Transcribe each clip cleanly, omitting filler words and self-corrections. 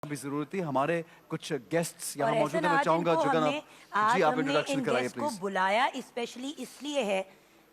भी जरूरत थी। हमारे कुछ गेस्ट्स यहाँ और मौजूद ऐसा हैं। मैं आज चाहूंगा इनको जुगन हमने आप जी आप हमने इंट्रोडक्शन इन कराइए गेस्ट को प्लीज। बुलाया स्पेशली इसलिए है,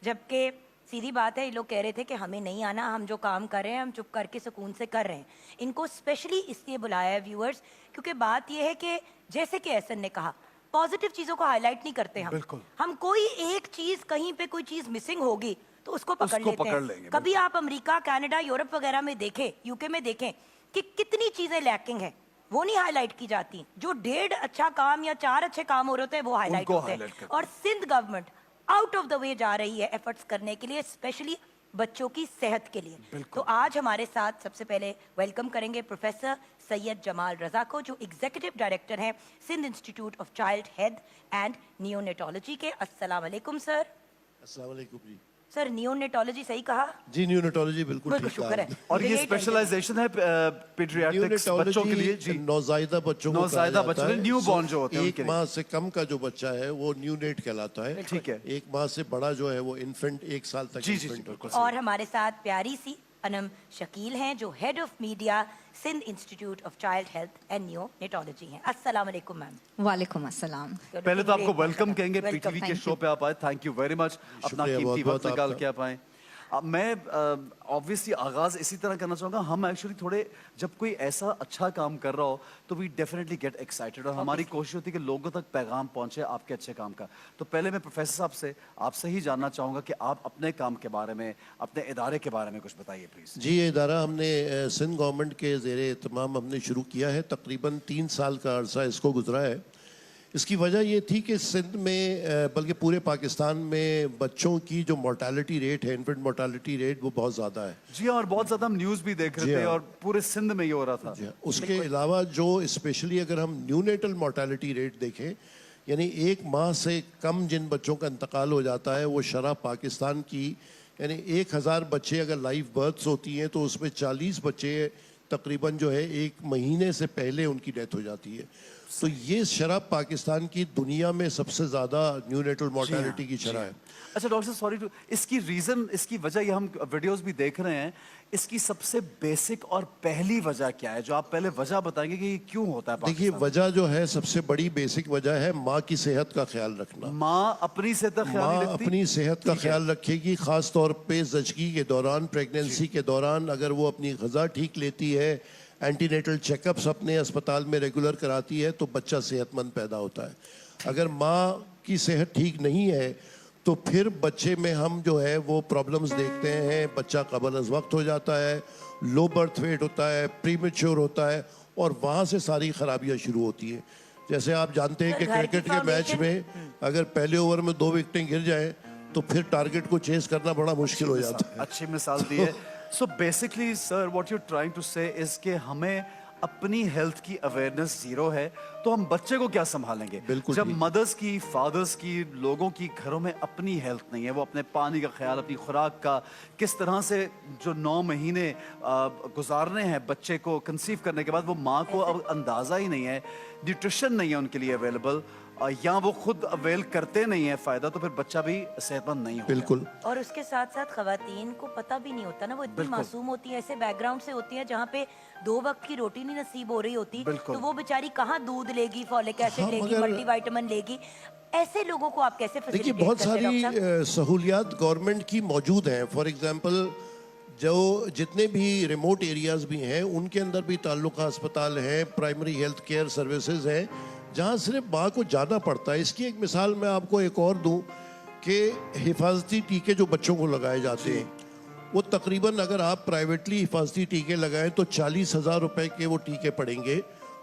जबकि सीधी बात है ये लोग कह रहे थे कि हमें नहीं आना, हम जो काम कर रहे हैं हम चुप करके सुकून से कर रहे हैं। इनको स्पेशली इसलिए बुलाया है व्यूअर्स, क्योंकि बात यह है कि जैसे कि एहसन ने कहा, पॉजिटिव चीजों को हाईलाइट नहीं करते हम। बिल्कुल। हम कोई एक चीज, कहीं पे कोई चीज मिसिंग होगी तो उसको पकड़ उसको लेते पकड़ हैं। लेंगे, कभी आप अमेरिका, कनाडा, यूरोप वगैरह में देखें, यूके में देखें कि कितनी चीजें लैकिंग है, वो नहीं हाईलाइट की जाती। जो 1.5 अच्छा काम या 4 अच्छे काम हो रहे होते हैं वो हाईलाइट उनको होते हैं। highlight करते और Sindh government out of the way जा रही है एफर्ट्स करने के लिए, स्पेशली बच्चों की सेहत के लिए। तो आज हमारे साथ सबसे पहले वेलकम करेंगे प्रोफेसर सैयद जमाल रजा को, जो एग्जीक्यूटिव डायरेक्टर हैं Sindh Institute of Child Health and Neonatology के। अस्सलाम वालेकुम सर। अस्सलाम वालेकुम जी। सर नियोनेटोलॉजी सही कहा? जी न्यूनेटोलॉजी बिल्कुल बिल्कुल ठीक शुक्र है। कहा। और ये यही स्पेशलाइजेशन है पीडियाट्रिक्स बच्चों के लिए जी। नौजायदा बच्चों को नौजायदा कहा जाता बच्चों है। न्यूबॉर्न जो होते हैं एक उनके लिए। माह से कम का जो बच्चा है वो न्यूनेट कहलाता है। ठीक है। एक माह से बड़ा जो है वो इन्फेंट, 1 साल तक जी जी जी इन्फेंट बिल्कुल और हमारे साथ प्यारी सी अनम शकील हैं, जो head of media Sindh Institute of Child Health and Neonatology हैं। अस्सलाम वालेकुम मैम। वालेकुम अस्सलाम। पहले तो आपको वेलकम कहेंगे वेलकम, पीटीवी के thank शो पे आप आए, थैंक यू वेरी मच। अपना शुक्रिया, कीमती बहुत-बहुत वक्त निकाल आपका। के आप आए। मैं ऑब्वियसली आगाज इसी तरह करना चाहूँगा। हम एक्चुअली थोड़े जब कोई ऐसा अच्छा काम कर रहा हो तो वी डेफिनेटली गेट एक्साइटेड, और हमारी कोशिश होती है कि लोगों तक पैगाम पहुंचे आपके अच्छे काम का। तो पहले मैं प्रोफेसर साहब से आपसे ही जानना चाहूँगा कि आप अपने काम के बारे में, अपने इदारे के बारे में कुछ बताइए प्लीज़। जी, ये इदारा हमने सिंध गवर्नमेंट के ज़ेरे एहतमाम हमने शुरू किया है। तकरीबन 3 साल का अरसा इसको गुजरा है। इसकी वजह ये थी कि सिंध में बल्कि पूरे पाकिस्तान में बच्चों की जो मोर्टालिटी रेट है, इन्फेंट मोर्टालिटी रेट, वो बहुत ज़्यादा है। जी हाँ, और बहुत ज़्यादा हम न्यूज़ भी देख रहे थे और पूरे सिंध में ये हो रहा था। जी हाँ। उसके अलावा जो स्पेशली अगर हम न्यूनेटल मोर्टालिटी रेट देखें, यानी 1 माह से कम जिन बच्चों का इंतकाल हो जाता है, वो शरह पाकिस्तान की, यानी 1000 बच्चे अगर लाइव बर्थ्स होती हैं तो उसमें 40 बच्चे तकरीबन जो है 1 महीने से पहले उनकी डेथ हो जाती है। तो ये शरह पाकिस्तान की दुनिया में सबसे ज़्यादा न्यूनेटल मोर्टालिटी की शरह है। अच्छा डॉक्टर सॉरी टू, इसकी रीजन, इसकी वजह, ये हम वीडियोस भी देख रहे हैं, इसकी सबसे बेसिक और पहली वजह क्या है, जो आप पहले वजह बताएंगे कि ये क्यों होता है? देखिए, वजह जो है सबसे बड़ी बेसिक वजह है माँ की सेहत का ख्याल रखना। माँ अपनी सेहत का ख्याल नहीं माँ रखती? अपनी सेहत का ख्याल रखेगी, खास तौर पे ज़चगी के दौरान, प्रेगनेंसी के दौरान। अगर वो अपनी ग़िज़ा ठीक लेती है, एंटीनेटल चेकअप्स अपने अस्पताल में रेगुलर कराती है, तो बच्चा सेहतमंद पैदा होता है। अगर माँ की सेहत ठीक नहीं है तो फिर बच्चे में हम जो है वो प्रॉब्लम्स देखते हैं। बच्चा कबल अज़ वक्त हो जाता है, लो बर्थ वेट होता है, प्रीमेच्योर होता है, और वहाँ से सारी खराबियाँ शुरू होती हैं। जैसे आप जानते हैं कि क्रिकेट के मैच में अगर पहले ओवर में 2 विकेटें गिर जाएं तो फिर टारगेट को चेस करना बड़ा मुश्किल हो जाता है। अच्छी मिसाल दी है। So basically sir what you trying to say is कि हमें अपनी हेल्थ की अवेयरनेस जीरो है, तो हम बच्चे को क्या संभालेंगे? बिल्कुल जब ठीक। मदर्स की, फादर्स की, लोगों की घरों में अपनी हेल्थ नहीं है, वो अपने पानी का ख्याल, अपनी खुराक का, किस तरह से जो 9 महीने गुजारने हैं बच्चे को कंसीव करने के बाद, वो माँ को अब अंदाज़ा ही नहीं है, न्यूट्रिशन नहीं है उनके लिए अवेलेबल, या वो खुद अवेल करते नहीं है फ़ायदा, तो फिर बच्चा भी सेहतमंद नहीं होता। बिल्कुल। और उसके साथ साथ खवातीन को पता भी नहीं होता ना, वो इतनी मासूम होती है, ऐसे बैकग्राउंड से होती है जहाँ पे 2 वक्त की रोटी नहीं नसीब हो रही होती, तो वो बेचारी कहाँ दूध लेगी, फॉलिक एसिड लेगी, मल्टीविटामिन लेगी। ऐसे लोगों को आप कैसे देखिए, फैसिलिटेट बहुत करते हैं डॉक्टर साहब? सारी सहूलियात गवर्नमेंट की मौजूद हैं। फॉर एग्जांपल, जो जितने भी रिमोट एरियाज़ भी हैं उनके अंदर भी ताल्लुक़ा अस्पताल हैं, प्राइमरी हेल्थ केयर सर्विसेज हैं, जहाँ सिर्फ माँ को जाना पड़ता है। इसकी एक मिसाल मैं आपको एक और दूँ कि हिफाजती टीके जो बच्चों को लगाए जाते हैं, वो तकरीबन अगर आप प्राइवेटली हिफाजती टीके लगाएं तो 40,000 रुपए के वो टीके पड़ेंगे,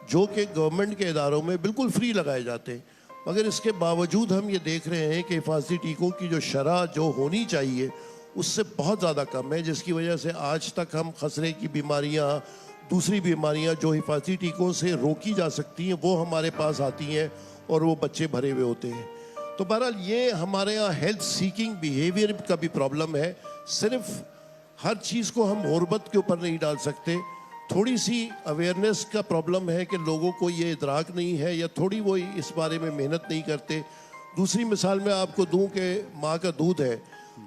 जो कि गवर्नमेंट के इदारों में बिल्कुल फ्री लगाए जाते हैं। मगर इसके बावजूद हम ये देख रहे हैं कि हिफाजती टीकों की जो शरह जो होनी चाहिए उससे बहुत ज़्यादा कम है, जिसकी वजह से आज तक हम खसरे की बीमारियाँ, दूसरी बीमारियां जो हिफाजती टीकों से रोकी जा सकती हैं, वो हमारे पास आती हैं और वो बच्चे भरे हुए होते हैं। तो बहरहाल ये हमारे यहाँ हेल्थ सीकिंग बिहेवियर का भी प्रॉब्लम है। सिर्फ हर चीज़ को हम गुर्बत के ऊपर नहीं डाल सकते। थोड़ी सी अवेयरनेस का प्रॉब्लम है कि लोगों को ये इदराक नहीं है, या थोड़ी वो इस बारे में मेहनत नहीं करते। दूसरी मिसाल मैं आपको दूं कि माँ का दूध है,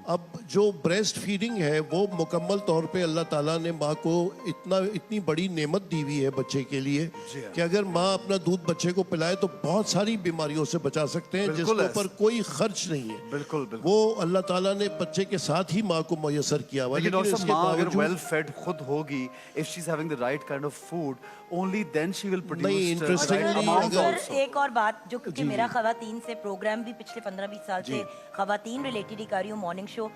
اب جو بریسٹ فیڈنگ ہے وہ مکمل طور پہ اللہ تعالیٰ نے ماں کو اتنی بڑی نعمت دی ہوئی ہے بچے کے لیے کہ اگر ماں اپنا دودھ بچے کو پلائے تو بہت ساری بیماریوں سے بچا سکتے ہیں جس کے اوپر کوئی خرچ نہیں ہے. بالکل وہ اللہ تعالیٰ نے بچے کے ساتھ ہی ماں کو میسر کیا ہوا. لیکن ڈاکٹر صاحب ماں اگر ویل فیڈ خود ہوگی, if she's having the right kind of food, only then she will produce the right amount also. ایک اور بات جو کہ میرا خواتین سے پروگرام بھی پچھلے 15-20 سال سے خواتین ریلیٹڈ ہی کر رہی ہوں, مارننگ شو.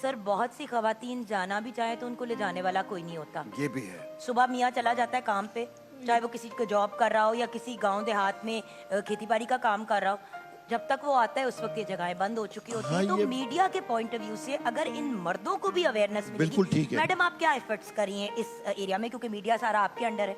سر بہت سی خواتین جانا بھی چاہے تو ان کو لے جانے والا کوئی نہیں ہوتا. یہ بھی ہے. صبح میاں چلا جاتا ہے کام پہ, چاہے وہ کسی کو جاب کر رہا ہو یا کسی گاؤں دیہات میں کھیتی باڑی کا کام کر رہا ہو, جب تک وہ آتا ہے اس وقت یہ جگہیں بند ہو چکی ہوتی ہیں. تو میڈیا کے پوائنٹ آف ویو سے اگر ان مردوں کو بھی اویئرنیس ملے گی, میڈم آپ کیا ایفرٹس کری ہیں اس ایریا میں, کیونکہ میڈیا سارا آپ کے انڈر ہے؟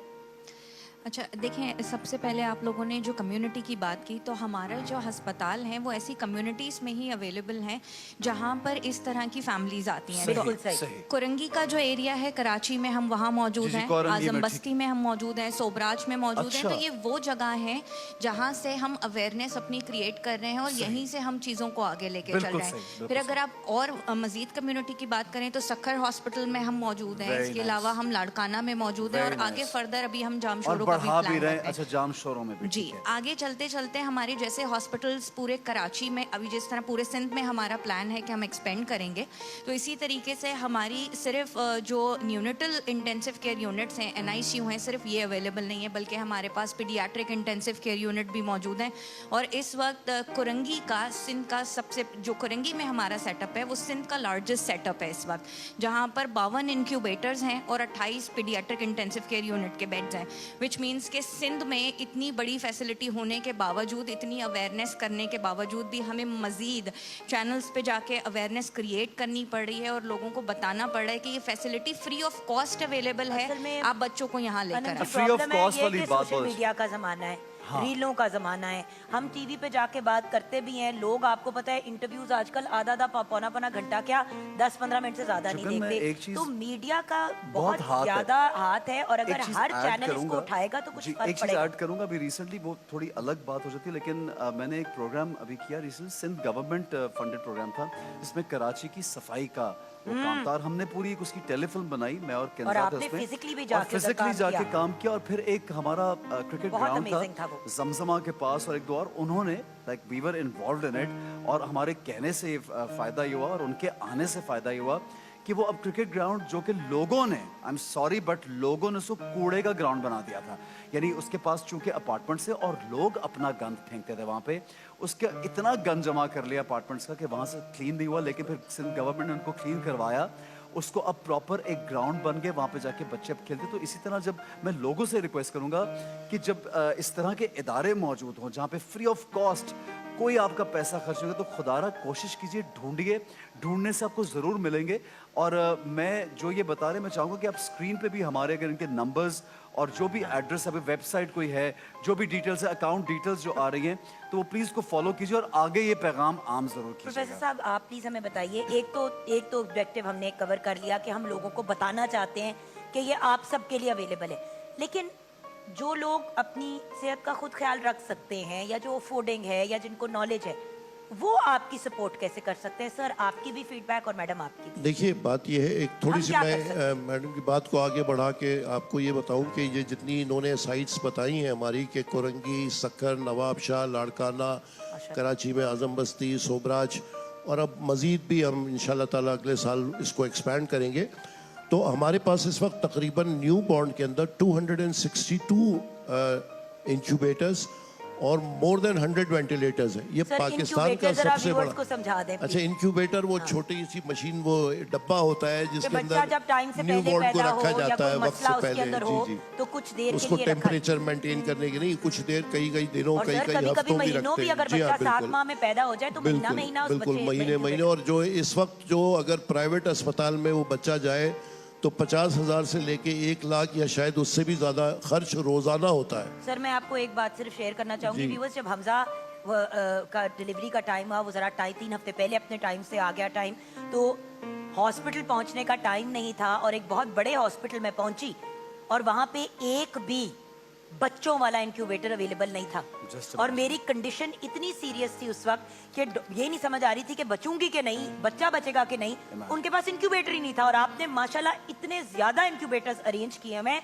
اچھا دیکھیں, سب سے پہلے آپ لوگوں نے جو کمیونٹی کی بات کی, تو ہمارے جو ہسپتال ہیں وہ ایسی کمیونٹیز میں ہی اویلیبل ہیں جہاں پر اس طرح کی فیملیز آتی ہیں. بالکل صحیح. کرنگی کا جو ایریا ہے کراچی میں, ہم وہاں موجود ہیں, اعظم بستی میں ہم موجود ہیں, سوبراج میں موجود ہیں. تو یہ وہ جگہ ہیں جہاں سے ہم اویئرنیس اپنی کریٹ کر رہے ہیں اور یہیں سے ہم چیزوں کو آگے لے کے چل رہے ہیں. پھر اگر آپ اور مزید کمیونٹی کی بات کریں تو سکھر ہاسپٹل میں ہم موجود ہیں, اس کے علاوہ ہم لاڑکانہ میں موجود ہیں, اور آگے فردر ابھی ہم جام شوروں اچھا جام شوروں میں بھی. جی آگے چلتے چلتے ہمارے جیسے ہاسپٹلس پورے کراچی میں, ابھی جس طرح پورے سندھ میں ہمارا پلان ہے کہ ہم ایکسپینڈ کریں گے, تو اسی طریقے سے ہماری صرف جو نیونیٹل انٹینسو کیئر یونٹس ہیں, NICU ہیں, صرف یہ اویلیبل نہیں ہے, بلکہ ہمارے پاس پیڈیاٹرک انٹینسو کیئر یونٹ بھی موجود ہیں. اور اس وقت کرنگی کا, سندھ کا سب سے, جو کرنگی میں ہمارا سیٹ اپ ہے وہ سندھ کا لارجسٹ سیٹ اپ ہے اس وقت, جہاں پر 52 انکیوبیٹرز ہیں اور 28 پیڈیاٹرک انٹینسو کیئر یونٹ کے بیڈز ہیں. وچ مینس کہ سندھ میں اتنی بڑی فیسلٹی ہونے کے باوجود, اتنی اویئرنیس کرنے کے باوجود بھی ہمیں مزید چینلز پہ جا کے اویئرنیس کریٹ کرنی پڑ رہی ہے اور لوگوں کو بتانا پڑ رہا ہے کہ یہ facility free of cost available ہے, آپ بچوں کو یہاں لے کر. فری آف کاسٹ والی بات, سوشل میڈیا کا زمانہ ہے, ریلوں کا زمانہ ہے, ہم ٹی وی پہ جا کے بات کرتے بھی ہیں. لوگ آپ کو پتا ہے انٹرویوز آج کل آدھا پونا گھنٹہ کیا 10-15 منٹ سے زیادہ نہیں دیکھتے. تو میڈیا کا بہت زیادہ ہاتھ ہے, اور اگر ہر چینل اس کو اٹھائے گا تو کچھ فرق پڑے گا. ایک چیز ایڈ کروں گا, ابھی ریسنٹلی وہ تھوڑی الگ بات ہو جاتی ہے, لیکن میں نے ایک پروگرام ابھی کیا recently, Sindh government funded programme تھا جس میں کراچی کی صفائی کا وہ کام تھا, اور ہم نے پوری ایک اس کی ٹیلی فلم بنائی, میں اور کنزا تھا اس میں, اور فزیکلی جا کے کام کیا. اور پھر ایک ہمارا کرکٹ گراؤنڈ تھا زمزمہ کے پاس, اور ایک دو اور, انہوں نے like we were involved in it, اور ہمارے کہنے سے فائدہ یہ ہوا اور ان کے آنے سے فائدہ یہ ہوا کہ وہ اب کرکٹ گراؤنڈ جو کہ لوگوں نے, آئی ایم سوری بٹ لوگوں نے اس کو کوڑے کا گراؤنڈ بنا دیا تھا. یعنی اس کے پاس چونکہ اپارٹمنٹس ہے اور لوگ اپنا گند پھینکتے تھے وہاں پہ, اس کا اتنا گند جمع کر لیا اپارٹمنٹس کا کہ وہاں سے کلین نہیں ہوا. لیکن پھر سندھ گورنمنٹ نے ان کو کلین کروایا, اس کو اب پراپر ایک گراؤنڈ بن گئے, وہاں پہ جا کے بچے اب کھیلتے. تو اسی طرح جب میں لوگوں سے ریکویسٹ کروں گا کہ جب اس طرح کے ادارے موجود ہوں جہاں پہ فری آف کاسٹ کوئی آپ کا پیسہ خرچ ہوگا, تو خدا را کوشش کیجیے, ڈھونڈیے, ڈھونڈنے سے آپ کو ضرور ملیں گے. اور میں جو یہ بتا رہے, میں چاہوں گا کہ آپ اسکرین پہ بھی ہمارے اگر ان کے نمبرز اور جو بھی ایڈریس, ابھی ویب سائٹ کوئی ہے, جو بھی ڈیٹیلز ہے, اکاؤنٹ ڈیٹیلز جو آ رہی ہیں, تو وہ پلیز کو فالو کیجیے اور آگے یہ پیغام عام ضرور کیجیے. پروفیسر صاحب آپ پلیز ہمیں بتائیے, ایک تو آبجیکٹیو ہم نے کور کر لیا کہ ہم لوگوں کو بتانا چاہتے ہیں کہ یہ آپ سب کے لیے اویلیبل ہے, لیکن جو لوگ اپنی صحت کا خود خیال رکھ سکتے ہیں, یا جو فوڈنگ ہے, یا جن کو نالج ہے, وہ آپ کی سپورٹ کیسے کر سکتے ہیں؟ سر آپ کی بھی فیڈ بیک اور میڈم آپ کی بھی. دیکھیے بات یہ ہے, ایک تھوڑی سی میں میڈم کی بات کو آگے بڑھا کے آپ کو یہ بتاؤں کہ یہ جتنی انہوں نے سائٹس بتائی ہیں ہماری, کہ کرنگی, سکھر, نواب شاہ, لاڑکانہ, کراچی میں اعظم بستی, سوبراج, اور اب مزید بھی ہم انشاءاللہ تعالیٰ اگلے سال اس کو ایکسپینڈ کریں گے. تو ہمارے پاس اس وقت تقریباً نیو بورن کے اندر 262 انکیوبیٹرز اور مور دین 100 وینٹیلیٹرز ہیں. یہ پاکستان کا سب سے بڑا, اچھا انکیوبیٹر وہ چھوٹی سی مشین, وہ ڈبہ ہوتا ہے جس کے اندر نیو بورن کو رکھا جاتا ہے وقت سے پہلے. جی جی, اس کو ٹیمپریچر مینٹین کرنے کے نہیں, کچھ دیر, کئی دنوں, کئی ہفتوں بھی رکھتے ہیں. جی ہاں بالکل, مہینے. اور جو اس وقت جو اگر پرائیویٹ اسپتال میں وہ بچہ جائے تو 50,000 سے لے کے 1 لاکھ یا شاید اس سے بھی زیادہ خرچ روزانہ ہوتا ہے. سر میں آپ کو ایک بات صرف شیئر کرنا چاہوں گی ویورز, جب حمزہ کا ڈیلیوری کا ٹائم ہوا, وہ ذرا 3 ہفتے پہلے اپنے ٹائم سے آ گیا ٹائم, تو ہاسپٹل پہنچنے کا ٹائم نہیں تھا, اور ایک بہت بڑے ہاسپٹل میں پہنچی, اور وہاں پہ ایک بھی बच्चों वाला इंक्यूबेटर अवेलेबल नहीं था Just और मेरी कंडीशन इतनी सीरियस थी उस वक्त कि ये नहीं समझ आ रही थी कि बचूंगी कि नहीं, बच्चा बचेगा कि नहीं। उनके पास इंक्यूबेटर ही नहीं था और आपने माशाल्लाह इतने ज्यादा इंक्यूबेटर्स अरेंज किए हैं,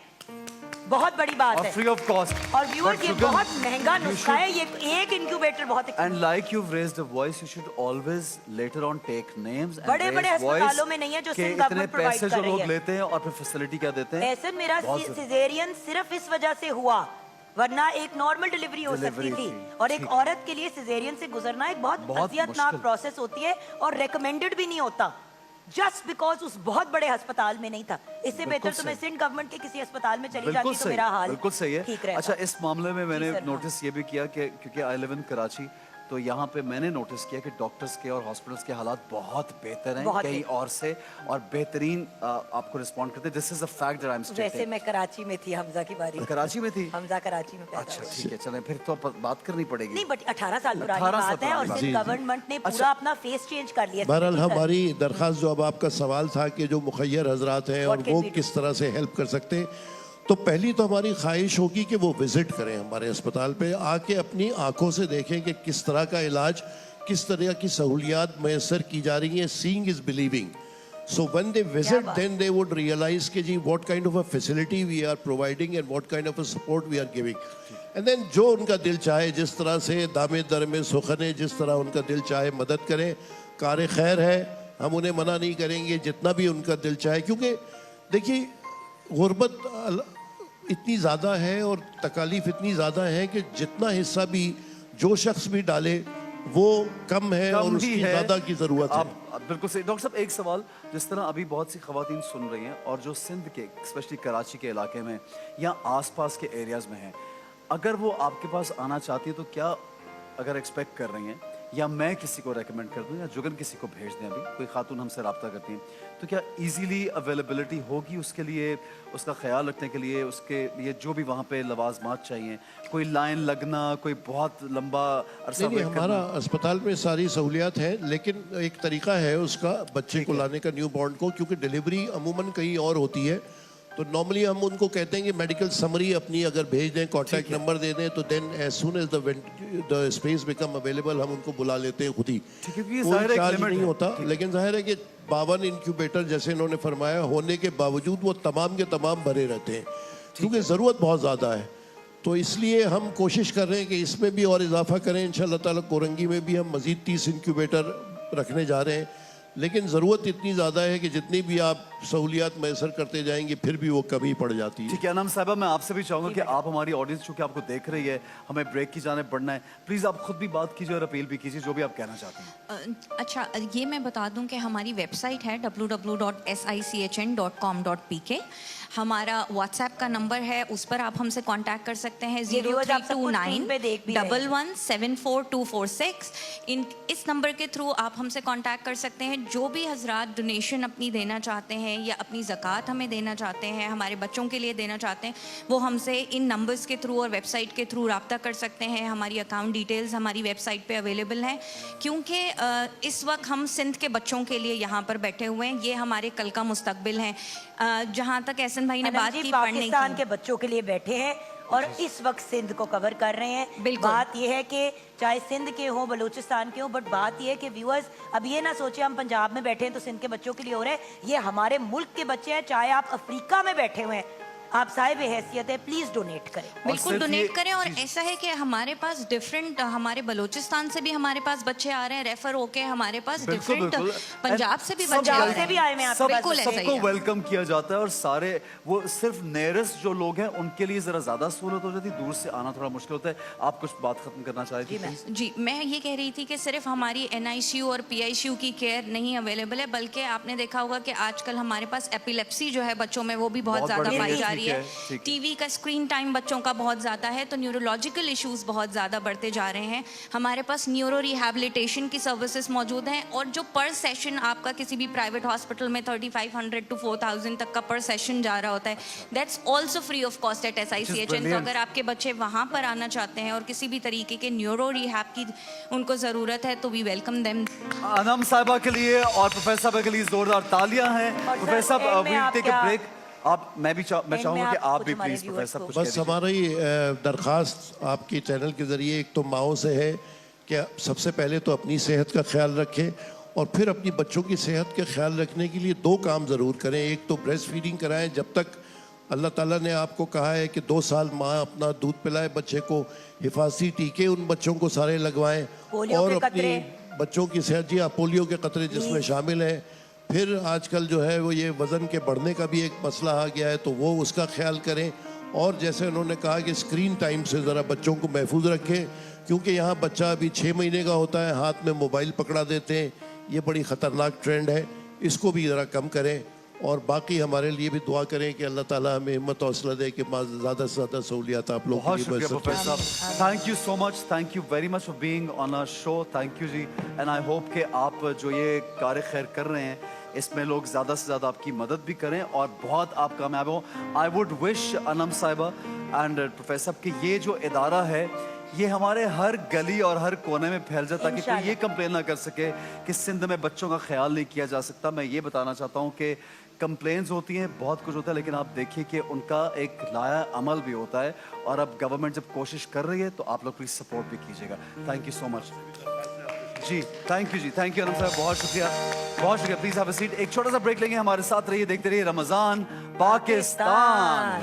बहुत बड़ी बात और है। Free of cost. और व्यूअर्स ये बहुत महंगा नुस्खा है, ये एक इंक्यूबेटर बहुत And like you've raised a voice, you should always later on take names and बड़े-बड़े raise voice अस्पतालों में नहीं है जो कि सिंध इतने गवर्नमेंट प्रोवाइड पैसे कर जो रही लोग है। लेते हैं और फिर फैसिलिटी क्या देते हैं। ऐसे मेरा बहुत ज़्यादा। सिजेरियन सिर्फ इस वजह से हुआ, वरना एक नॉर्मल डिलीवरी हो सकती डिलीवरी थी। थी, और एक ठीक। औरत के लिए सिजेरियन से गुजरना एक बहुत बहुत अजियतनाक मुश्किल। प्रोसेस होती है और रेकमेंडेड भी नहीं होता, जस्ट बिकॉज उस बहुत बड़े अस्पताल में नहीं था। इससे बेहतर तो मैं सिंध गवर्नमेंट के किसी अस्पताल में चली बिल्कुल जाती तो मेरा हाल बिल्कुल सही है। ठीक रहता। अच्छा, इस मामले में मैंने सर, हाँ। नोटिस ये भी किया कि क्योंकि आई लिव इन कराची, तो यहाँ पे मैंने नोटिस किया कि डॉक्टर्स के और हॉस्पिटल्स के हालात बहुत बेहतर हैं बहुत कहीं बेहतर। और से, और बेहतरीन आपको रिस्पॉन्ड करते हैं। This is a fact that I am वैसे स्टेटिंग। मैं कराची में थी, हमजा की बारी। कराची में थी? हमजा कराची में पैदा अच्छा हुआ। ठीक है, चलें फिर तो बात करनी पड़ेगी। नहीं बट 18 साल पुरानी 18 साल बात है और पुरानी सिंध बात। गवर्नमेंट ने अच्छा। पूरा अपना फेस चेंज कर लिया। बहरहाल हमारी दरख्वास्त जो अब आपका सवाल था कि जो मुखय्यर हजरात हैं और What can वो we do? किस तरह से हेल्प कर सकते हैं, तो पहली तो हमारी ख्वाहिश होगी कि वो विजिट करें हमारे अस्पताल पे, आके अपनी आंखों से देखें कि किस तरह का इलाज, किस तरह की सहूलियात मैसर की जा रही हैं। Seeing is believing. So when they visit, बात। then they would realize कि जी what kind of a facility we are providing and what kind of a support we are giving. And then जो उनका दिल चाहे, जिस तरह से दामे दर में सुखने, जिस तरह उनका दिल चाहे मदद करें, कार खैर है, हम उन्हें मना नहीं करेंगे जितना भी उनका दिल चाहे। क्योंकि देखिए गुर्बत इतनी ज़्यादा है और तकालीफ इतनी ज़्यादा है कि जितना हिस्सा भी जो शख्स भी डाले वो कम है और कम ही उसकी है। ज़्यादा की ज़रूरत है। आप बिल्कुल सही। डॉक्टर साहब, एक सवाल, जिस तरह अभी बहुत सी खवातीन सुन रही हैं और जो सिंध के स्पेशली कराची के इलाके में या आसपास के एरियाज में हैं, अगर वो आपके पास आना चाहती है तो क्या अगर एक्सपेक्ट कर रही हैं, या मैं किसी को रेकमेंड कर दूं या जुगन किसी को भेज दें, अभी कोई खातून हमसे रब्ता करती हैं, तो क्या इजीली अवेलेबिलिटी होगी उसके लिए, उसका ख्याल रखने के लिए, उसके लिए जो भी वहाँ पे लवाजमात चाहिए, कोई लाइन लगना, कोई बहुत लंबा अरसा नहीं, वेट हमारा करना? अस्पताल में सारी सहूलियात है, लेकिन एक तरीका है उसका बच्चे को लाने का, न्यू बॉर्न को, क्योंकि डिलीवरी अमूमन कहीं और होती है। तो नॉर्मली हम उनको कहते हैं कि मेडिकल समरी अपनी अगर भेज दें, कॉन्टैक्ट नंबर दे दें, तो then as soon as the space become available हम उनको बुला लेते हैं खुद ही। ठीक है, क्योंकि ये ज़ाहिर है कोई एक चार्ज लिमिट नहीं है। होता, लेकिन जाहिर है कि 52 इंक्यूबेटर जैसे इन्होंने फरमाया होने के बावजूद वो तमाम के तमाम भरे रहते हैं, क्योंकि ज़रूरत बहुत ज़्यादा है। तो इसलिए हम कोशिश कर रहे हैं कि इसमें भी और इजाफा करें। इंशाल्लाह ताला कोरंगी में भी हम मज़ीद 30 इंक्यूबेटर रखने जा रहे हैं, लेकिन ज़रूरत इतनी ज़्यादा है कि जितनी भी आप सहूलियात मैसर करते जाएंगे फिर भी वो कमी पड़ जाती है। ठीक है अनम साहिबा, मैं आपसे भी चाहूंगा कि आप हमारी ऑडियंस चूंकि आपको देख रही है, हमें ब्रेक की जाने बढ़ना है, प्लीज आप खुद भी बात कीजिए और अपील भी कीजिए जो भी आप कहना चाहते हैं। अच्छा, ये मैं बता दूं कि हमारी वेबसाइट है www.sichn.com.pk। हमारा व्हाट्सएप का नंबर है, उस पर आप हमसे कांटेक्ट कर सकते हैं, ये viewers आप सब कुछ screen पे देख भी रहे हैं। 011744246। इस नंबर के थ्रू आप हमसे कांटेक्ट कर सकते हैं। जो भी हजरात डोनेशन अपनी देना चाहते हैं या अपनी ज़कात हमें देना चाहते हैं, हमारे बच्चों के लिए देना चाहते हैं, वो हमसे इन नंबर्स के थ्रू और वेबसाइट के थ्रू रब्ता कर सकते हैं। हमारी अकाउंट डिटेल्स हमारी वेबसाइट पे अवेलेबल हैं। क्योंकि इस वक्त हम सिंध के बच्चों के लिए यहाँ पर बैठे हुए हैं, ये हमारे कल का मुस्तकबिल हैं। जहाँ तक एहसन भाई ने अनम बात जी की पढ़ने पाकिस्तान की, के बच्चों के लिए बैठे हैं और इस वक्त सिंध को कवर कर रहे हैं। बिल्कुल। बात यह है कि चाहे सिंध के हो, बलूचिस्तान के हो, बट बात यह है कि व्यूअर्स अब ये ना सोचे हम पंजाब में बैठे हैं तो सिंध के बच्चों के लिए हो रहे हैं। ये हमारे मुल्क के बच्चे हैं, चाहे आप अफ्रीका में बैठे हुए हैं, आप साहिब हैसियत है, प्लीज डोनेट करें। बिल्कुल सिर्फ डोनेट ये- करें। और ऐसा है कि हमारे पास डिफरेंट, हमारे बलूचिस्तान से भी हमारे पास बच्चे आ रहे हैं रेफर होके, हमारे पास बिल्कुल, डिफरेंट बिल्कुल। पंजाब से भी बच्चे पंजाब आ रहे से हैं। भी आए हुए हैं आपके पास बिल्कुल ऐसा ही सबको है। वेलकम किया जाता है, और सारे वो सिर्फ नियरेस्ट जो लोग हैं उनके लिए जरा ज्यादा सहूलत हो जाती है, दूर से आना थोड़ा मुश्किल होता है। आप कुछ बात खत्म करना चाह रही थी? please? जी, मैं ये कह रही थी कि सिर्फ हमारी NICU और PICU की केयर नहीं अवेलेबल है, बल्कि आपने देखा होगा कि आजकल हमारे पास एपिलेप्सी जो है बच्चों में वो भी बहुत बहुत ज़्यादा बढ़ पाई रही है, जा ठीक रही है, है। ठीक है। टीवी का स्क्रीन टाइम बच्चों का बहुत ज़्यादा है, तो न्यूरोलॉजिकल इश्यूज बहुत ज़्यादा बढ़ते जा रहे हैं। हमारे पास न्यूरो रिहैबिलिटेशन की सर्विसेज मौजूद हैं, और जो पर सेशन आपका किसी भी प्राइवेट हॉस्पिटल में 3500 to 4000 तक का पर सेशन जा रहा होता है, that's also free of cost at SICHN। तो brilliant. अगर आपके बच्चे वहाँ पर आना चाहते हैं और किसी भी तरीके के न्यूरो रिहैब की उनको ज़रूरत है, तो वी वेलकम देम। अनम साहिबा के लिए और प्रोफेसर साहब के लिए जोरदार तालियां हैं। और प्रोफेसर सर, end में साहब, आप टेक अ क्या ब्रेक। आप मैं चाहूंगा कि आप भी कुछ हमारे प्लीज प्रोफेसर viewers कुछ को- कह बस दीजिए। हमारी दरख्वास्त आपके चैनल के ज़रिए एक तो माओ से है कि सबसे पहले तो अपनी सेहत का ख्याल रखें और फिर अपनी बच्चों की सेहत का ख्याल रखने के लिए 2 काम ज़रूर करें। एक तो ब्रेस्ट फीडिंग कराएं, जब तक अल्लाह ताला ने आपको कहा है कि 2 साल माँ अपना दूध पिलाए बच्चे को, हिफाजती टीके उन बच्चों को सारे लगवाएं पोलियो और के अपनी कतरे। बच्चों की सेहत, जी हाँ, पोलियो के कतरे जिसमें शामिल हैं। फिर आजकल जो है वो ये वज़न के बढ़ने का भी एक मसला आ गया है, तो वो उसका ख्याल करें। और जैसे उन्होंने कहा कि स्क्रीन टाइम से ज़रा बच्चों को महफूज रखें, क्योंकि यहाँ बच्चा अभी 6 महीने का होता है, हाथ में मोबाइल पकड़ा देते हैं, ये बड़ी ख़तरनाक ट्रेंड है, इसको भी ज़रा कम करें। और बाकी हमारे लिए भी दुआ करें कि अल्लाह ताला हमें हिम्मत हौसला दे कि ज़्यादा से ज़्यादा सहूलियात आप लोगों बहुत के लिए शुक्रिया मैसर प्रोफेसर साहब, thank you so much, thank you very much for being on our show, thank you जी। एंड आई होप कि आप जो ये कार्य खैर कर रहे हैं इसमें लोग ज़्यादा से ज़्यादा आपकी मदद भी करें और बहुत आप कामयाब हो। आई वुड विश अनम साहिबा एंड प्रोफेसर कि ये जो इदारा है ये हमारे हर गली और हर कोने में फैल जाए, ताकि कोई ये कंप्लेन ना कर सके कि सिंध में बच्चों का ख्याल नहीं किया जा सकता। मैं ये बताना चाहता हूँ कि कंप्लेंट्स होती हैं, बहुत कुछ होता है, लेकिन आप देखिए कि उनका एक लाया अमल भी होता है। और अब गवर्नमेंट जब कोशिश कर रही है तो आप लोग प्लीज सपोर्ट भी कीजिएगा। थैंक यू सो मच जी, थैंक यू अनम साहब, बहुत शुक्रिया, बहुत शुक्रिया। Please have a seat. एक छोटा सा ब्रेक लेंगे, हमारे साथ रहिए, देखते रहिए रमजान पाकिस्तान।